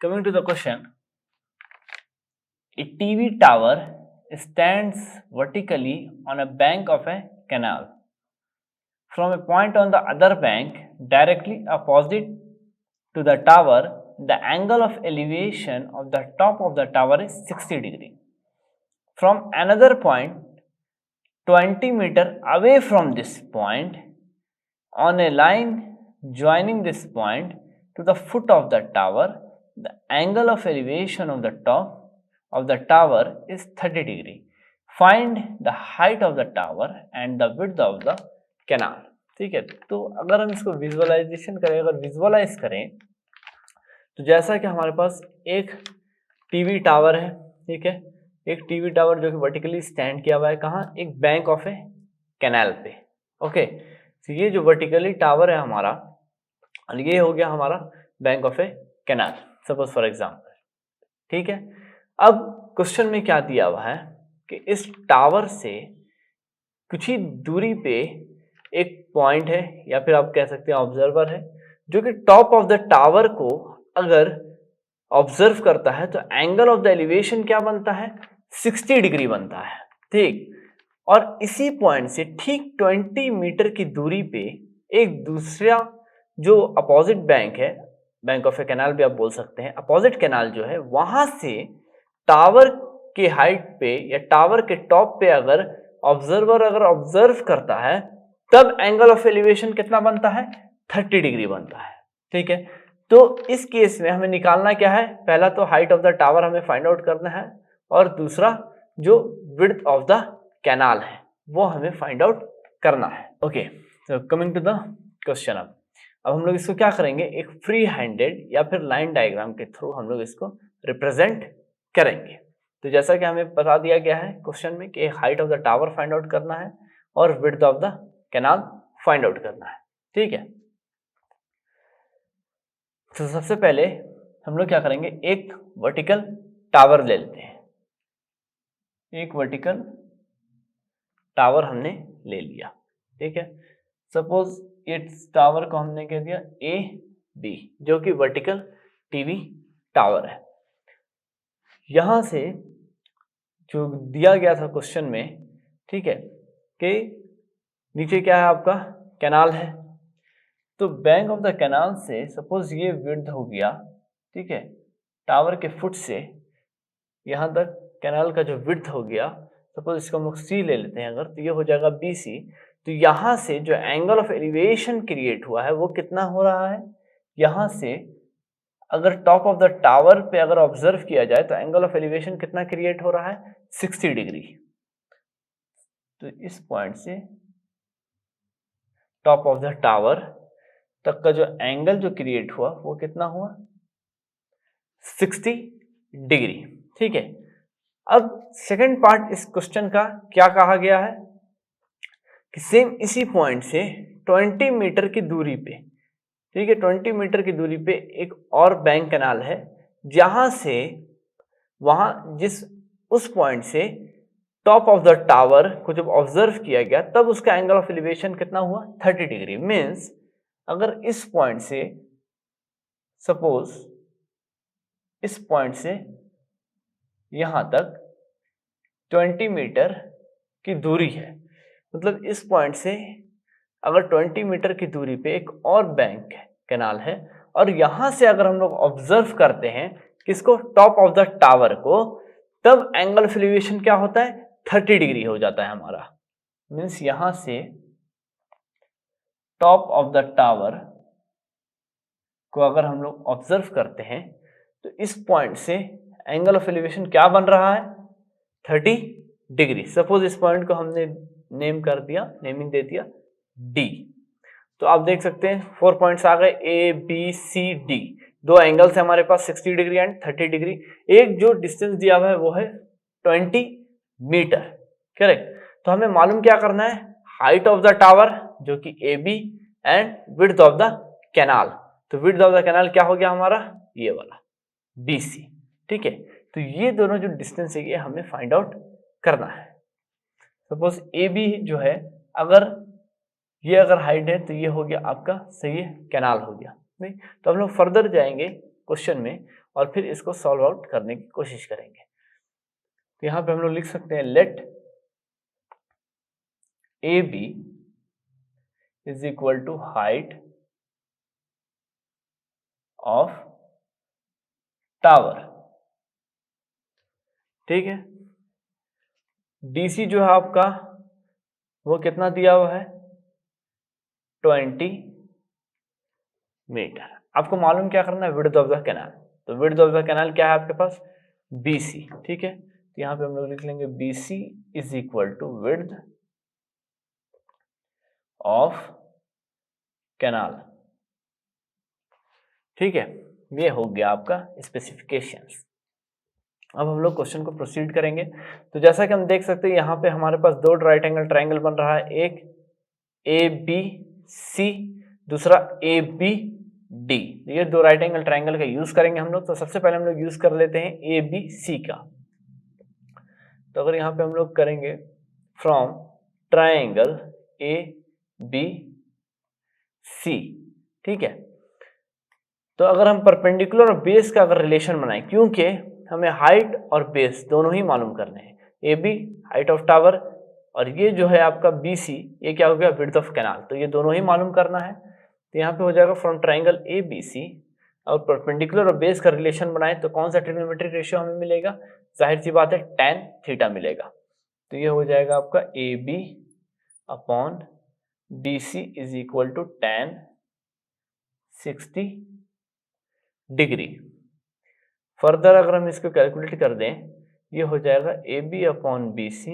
Coming to the question, a TV tower stands vertically on a bank of a canal. From a point on the other bank, directly opposite to the tower, the angle of elevation of the top of the tower is 60 degree. From another point, 20 meter away from this point, on a line joining this point to the foot of the tower, the angle of elevation of the top of the tower is 30 degree. Find the height of the tower and the width of the canal. ठीक है, तो अगर हम इसको visualisation करें, अगर visualise करें तो जैसा कि हमारे पास एक टीवी टावर है, ठीक है, एक टीवी टावर जो कि वर्टिकली स्टैंड किया हुआ है कहाँ, एक बैंक ऑफ ए कैनाल पे. ओके, तो ये जो वर्टिकली टावर है हमारा, ये हो गया हमारा bank of A canal, suppose for example. ठीक है, अब क्वेश्चन में क्या दिया हुआ है कि इस टावर से कुछ ही दूरी पे एक पॉइंट है या फिर आप कह सकते हैं ऑब्जर्वर है, जो कि टॉप ऑफ द टावर को अगर ऑब्जर्व करता है तो एंगल ऑफ द एलिवेशन क्या बनता है, 60 डिग्री बनता है. ठीक, और इसी पॉइंट से ठीक 20 मीटर की दूरी पे एक दूसरा जो अपोजिट बैंक है, बैंक ऑफ ए कैनाल भी आप बोल सकते हैं, अपोजिट कैनाल जो है, वहां से टावर के हाइट पे या टावर के टॉप पे अगर ऑब्जर्वर अगर ऑब्जर्व करता है तब एंगल ऑफ एलिवेशन कितना बनता है, 30 डिग्री बनता है. ठीक है, तो इस केस में हमें निकालना क्या है, पहला तो हाइट ऑफ द टावर हमें फाइंड आउट करना है और दूसरा जो विड्थ ऑफ द कैनाल है वो हमें फाइंड आउट करना है. ओके, तो कमिंग टू द क्वेश्चन, अब हम लोग इसको क्या करेंगे, एक फ्री हैंडेड या फिर लाइन डायग्राम के थ्रू हम लोग इसको रिप्रेजेंट करेंगे. तो जैसा कि हमें बता दिया गया है क्वेश्चन में कि height of the tower find out करना है और width of the canal find out करना है. ठीक है, तो सबसे पहले हम लोग क्या करेंगे, एक वर्टिकल टावर ले लेते हैं. एक वर्टिकल टावर हमने ले लिया. ठीक है, सपोज इस टावर को हमने कह दिया ए बी, जो कि वर्टिकल टीवी टावर है. यहां से जो दिया गया था क्वेश्चन में, ठीक है, कि नीचे क्या है आपका कैनाल है, तो बैंक ऑफ द कैनाल से सपोज ये विड्थ हो गया, ठीक है, टावर के फुट से यहां तक कैनाल का जो विड्थ हो गया, सपोज इसको हम लोग सी ले लेते हैं अगर, तो ये हो जाएगा BC. तो यहां से जो एंगल ऑफ एलिवेशन क्रिएट हुआ है वो कितना हो रहा है, यहां से अगर टॉप ऑफ द टावर पे अगर ऑब्जर्व किया जाए तो एंगल ऑफ एलिवेशन कितना क्रिएट हो रहा है, 60 डिग्री. तो इस पॉइंट से टॉप ऑफ द टावर तक का जो एंगल जो क्रिएट हुआ वो कितना हुआ, 60 डिग्री. ठीक है, अब सेकंड पार्ट इस क्वेश्चन का क्या कहा गया है कि सेम इसी पॉइंट से 20 मीटर की दूरी पे, ठीक है, 20 मीटर की दूरी पे एक और बैंक कैनाल है, जहां से वहां जिस उस पॉइंट से टॉप ऑफ द टावर को जब ऑब्जर्व किया गया तब उसका एंगल ऑफ एलिवेशन कितना हुआ, 30 डिग्री. मीन्स अगर इस पॉइंट से सपोज इस पॉइंट से यहां तक 20 मीटर की दूरी है, मतलब इस पॉइंट से अगर 20 मीटर की दूरी पे एक और बैंक कैनाल है और यहां से अगर हम लोग ऑब्जर्व करते हैं किसको, टॉप ऑफ द टावर को, तब एंगल ऑफ एलिवेशन क्या होता है, 30 डिग्री हो जाता है हमारा. मीन्स यहां से टॉप ऑफ द टावर को अगर हम लोग ऑब्जर्व करते हैं तो इस पॉइंट से एंगल ऑफ एलिवेशन क्या बन रहा है, 30 डिग्री. सपोज इस पॉइंट को हमने नेम कर दिया, नेमिंग दे दिया D. तो आप देख सकते हैं 4 पॉइंट्स आ गए, ABCD. दो एंगल्स है हमारे पास, 60 डिग्री एंड 30 डिग्री. एक जो डिस्टेंस दिया हुआ है वो है 20 मीटर. करेक्ट, तो हमें मालूम क्या करना है, हाइट ऑफ द टावर जो कि AB and width of the canal. तो विड्थ ऑफ द कैनाल क्या हो गया हमारा, ये वाला BC. ठीक है, तो ये दोनों जो डिस्टेंस है ये हमें फाइंड आउट करना है. सपोज AB जो है, अगर ये अगर हाइट है तो ये हो गया आपका, सही है, कैनाल हो गया. नहीं तो हम लोग फर्दर जाएंगे क्वेश्चन में और फिर इसको सॉल्व आउट करने की कोशिश करेंगे। तो यहाँ पे हम लोग लिख सकते हैं let A B is equal to height of tower. ठीक है, डीसी जो है आपका वो कितना दिया हुआ है 20 मीटर। आपको मालूम क्या करना है, विड्थ ऑफ द कैनाल। तो विड्थ ऑफ द कैनाल क्या है आपके पास BC। ठीक है, तो यहाँ पे हम लोग लिख लेंगे BC is equal to width of canal. ठीक है, ये हो गया आपका स्पेसिफिकेशंस। अब हम लोग क्वेश्चन को प्रोसीड करेंगे। तो जैसा कि हम देख सकते हैं यहाँ पे हमारे पास दो राइट एंगल ट्राइंगल बन रहा है, एक ABC, दूसरा ABD। ये दो राइट एंगल ट्राइंगल का यूज करेंगे हम लोग। तो सबसे पहले हम लोग यूज कर लेते हैं ABC का। तो अगर यहाँ पे हम लोग करेंगे फ्रॉम ट्राइंगल ABC, ठीक है, तो अगर हम परपेंडिकुलर और बेस का अगर रिलेशन बनाएं, क्योंकि हमें हाइट और बेस दोनों ही मालूम करने हैं। AB हाइट ऑफ टावर और ये जो है आपका BC ये क्या हो गया विड्थ ऑफ कैनाल। तो ये दोनों ही मालूम करना है। तो यहाँ पे हो जाएगा फ्रॉम ट्राइंगल ABC और परपेंडिकुलर और बेस का रिलेशन बनाए तो कौन सा ट्रिग्नोमेट्रिक रेशियो हमें मिलेगा, जाहिर सी बात है tan थीटा मिलेगा। तो ये हो जाएगा आपका AB upon BC is equal to tan 60 degree. Further अगर हम इसको कैलकुलेट कर दें, ये हो जाएगा AB upon BC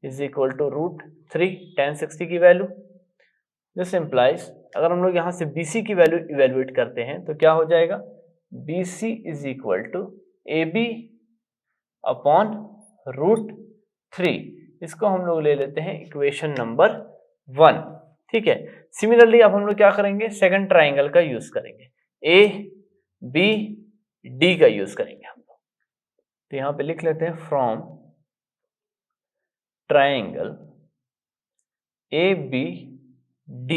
is equal to √3 tan 60 की वैल्यू। दिस इम्प्लाइज अगर हम लोग यहाँ से BC की वैल्यू इवेलुएट करते हैं तो क्या हो जाएगा, BC is equal to AB upon √3। इसको हम लोग ले लेते हैं इक्वेशन नंबर 1। ठीक है, सिमिलरली अब हम लोग क्या करेंगे, सेकंड ट्राइंगल का यूज करेंगे, ABD का यूज करेंगे हम लोग। तो यहाँ पे लिख लेते हैं फ्रॉम ट्राइंगल ABD।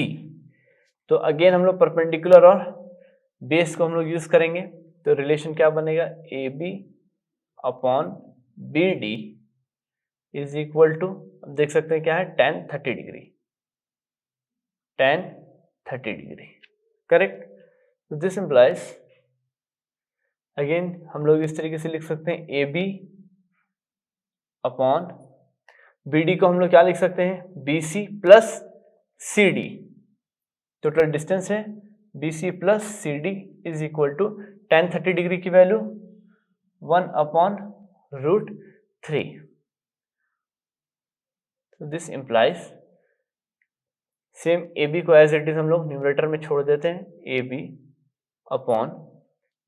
तो अगेन हम लोग परपेंडिकुलर और बेस को हम लोग यूज करेंगे। तो रिलेशन क्या बनेगा, AB upon BD is equal to, अब देख सकते हैं क्या है, tan 30 degree, tan 30 degree, correct. तो दिस इम्प्लाइज अगेन हम लोग इस तरीके से लिख सकते हैं AB अपॉन BD को हम लोग क्या लिख सकते हैं, BC plus CD। Total distance है BC plus CD is equal to tan 30 degree की वैल्यू 1 अपॉन √3। तो दिस इम्प्लाइज सेम AB को एज इट इज हम लोग न्यूमरेटर में छोड़ देते हैं, AB अपॉन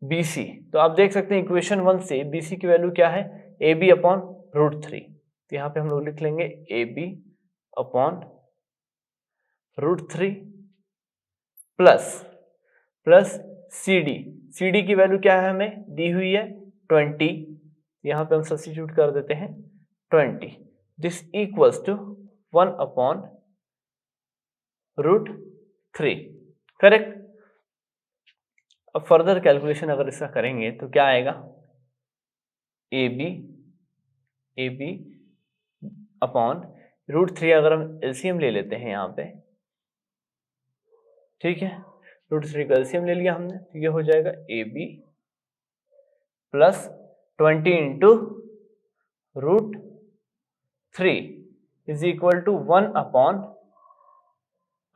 BC। तो आप देख सकते हैं इक्वेशन 1 से BC की वैल्यू क्या है, AB अपॉन √3। तो यहाँ पे हम लोग लिख लेंगे AB अपॉन √3 प्लस CD की वैल्यू क्या है हमें दी हुई है 20। यहाँ पे हम सब्स्टिट्यूट कर देते हैं 20। This equals to 1 upon √3, correct. अब फर्दर कैलकुलेशन अगर इसका करेंगे तो क्या आएगा, AB अपॉन √3 अगर हम एलसीएम ले लेते हैं यहाँ पे, ठीक है, √3 का एलसीएम ले लिया हमने, तो ये हो जाएगा AB plus 20 into √3 is equal to 1 upon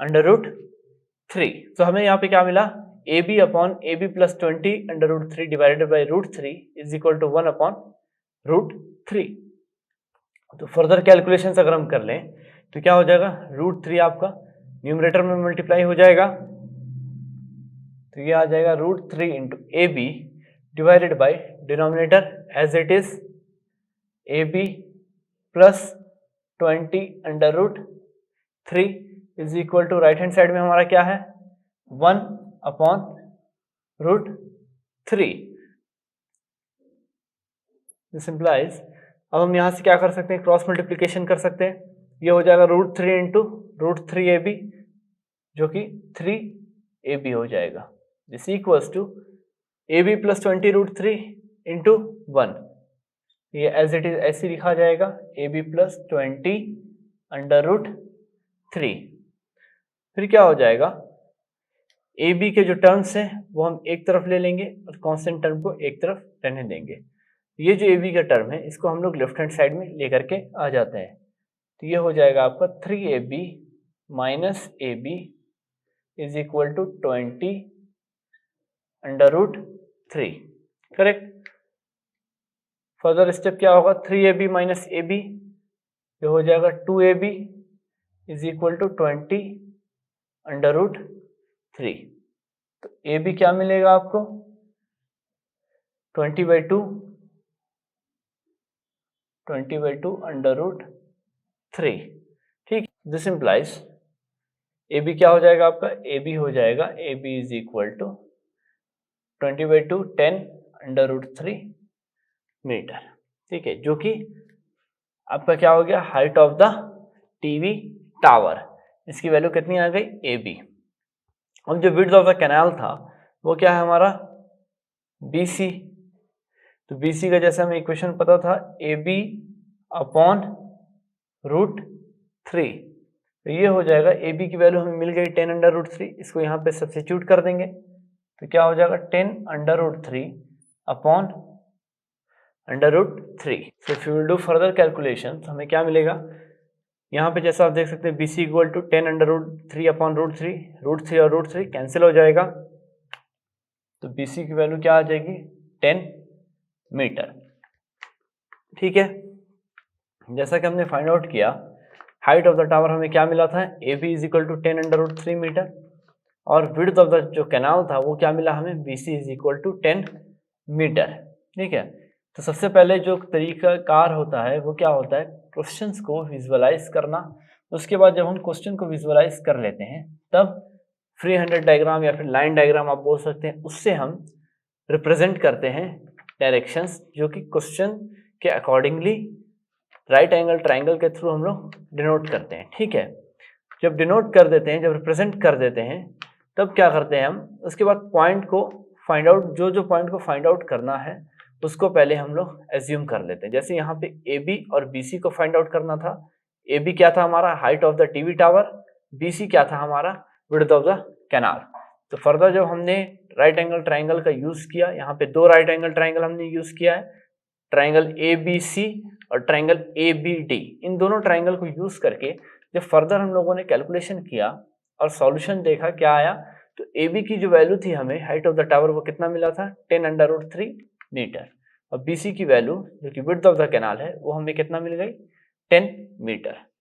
√3। तो हमें यहाँ पे क्या मिला, AB upon AB plus 20 √3 divided by √3 is equal to 1 upon √3। तो फर्दर कैलकुलेशंस अगर हम कर लें तो क्या हो जाएगा, √3 आपका न्यूमरेटर में मल्टीप्लाई हो जाएगा, तो ये आ जाएगा √3 into AB divided by denominator as it is AB plus 20 √3 is equal to right hand side में हमारा क्या है 1 अपॉन √3। दिस इम्प्लाइज अब हम यहां से क्या कर सकते हैं, क्रॉस मल्टीप्लीकेशन कर सकते हैं। ये हो जाएगा √3 इंटू √3AB जो कि 3AB हो जाएगा। This equals to A B plus 20√3 into 1, ये एज इट इज ऐसे लिखा जाएगा, ए बी प्लस 20√3। फिर क्या हो जाएगा, ए बी के जो टर्म्स हैं वो हम एक तरफ ले लेंगे और कांस्टेंट टर्म को एक तरफ रहने देंगे। ये जो ए बी का टर्म है इसको हम लोग लेफ्ट हैंड साइड में लेकर के आ जाते हैं, तो ये हो जाएगा आपका 3ab minus A B is equal to 20√3, correct. Further step क्या होगा, 3ab माइनस ए बी, ये हो जाएगा 2ab इज इक्वल टू 20√3। तो ए बी क्या मिलेगा आपको, 20/2 ठीक। दिस इम्प्लाइज ए बी क्या हो जाएगा आपका, ए बी हो जाएगा A B is equal to 20/2 10√3 metre, ठीक है, जो कि आपका क्या हो गया, height of the TV tower. इसकी वैल्यू कितनी आ गई, ए बी। अब जो विड्थ ऑफ द कैनाल था वो क्या है हमारा, बी सी। तो बी सी का जैसे हमें इक्वेशन पता था, ए बी अपॉन √3, तो ये हो जाएगा, ए बी की वैल्यू हमें मिल गई 10√3, इसको यहाँ पे सब्स्टिट्यूट कर देंगे, तो क्या हो जाएगा 10√3 upon √3। So if you will do further calculation हमें क्या मिलेगा, यहाँ पे जैसा आप देख सकते हैं B C equal to 10√3 upon √3, √3 और √3 कैंसिल हो जाएगा, तो बी सी की वैल्यू क्या आ जाएगी, 10 मीटर, ठीक है। जैसा कि हमने फाइंड आउट किया, हाइट ऑफ द टावर हमें क्या मिला था, A B is equal to 10√3 metre, और विड्थ ऑफ द जो कैनाल था वो क्या मिला हमें, B C is equal to 10 metre, ठीक है। तो सबसे पहले जो तरीका कार होता है वो क्या होता है, क्वेश्चंस को विजुअलाइज करना। उसके बाद जब हम क्वेश्चन को विजुअलाइज कर लेते हैं तब फ्री हैंड डायग्राम या फिर लाइन डायग्राम आप बोल सकते हैं, उससे हम रिप्रेजेंट करते हैं डायरेक्शंस, जो कि क्वेश्चन के अकॉर्डिंगली राइट एंगल ट्राइंगल के थ्रू हम लोग डिनोट करते हैं, ठीक है। जब डिनोट कर देते हैं, जब रिप्रेजेंट कर देते हैं, तब क्या करते हैं हम, उसके बाद पॉइंट को फाइंड आउट, जो पॉइंट को फाइंड आउट करना है उसको पहले हम लोग एज्यूम कर लेते हैं। जैसे यहाँ पे ए बी और बी सी को फाइंड आउट करना था, ए बी क्या था हमारा, height of the TV tower, B C क्या था हमारा, विड्थ ऑफ द कैनाल। तो फर्दर जब हमने राइट एंगल ट्राइंगल का यूज किया, यहाँ पे 2 राइट एंगल ट्राइंगल हमने यूज किया है, ट्राइंगल ए बी सी और ट्राइंगल ए बी डी। इन दोनों ट्राइंगल को यूज करके जब फर्दर हम लोगों ने कैलकुलेशन किया और सॉल्यूशन देखा क्या आया, तो ए बी की जो वैल्यू थी हमें हाइट ऑफ द टावर वो कितना मिला था, 10√3 मीटर, और बी सी की वैल्यू जो कि विड्थ ऑफ द कैनाल है वो हमें कितना मिल गई, 10 मीटर।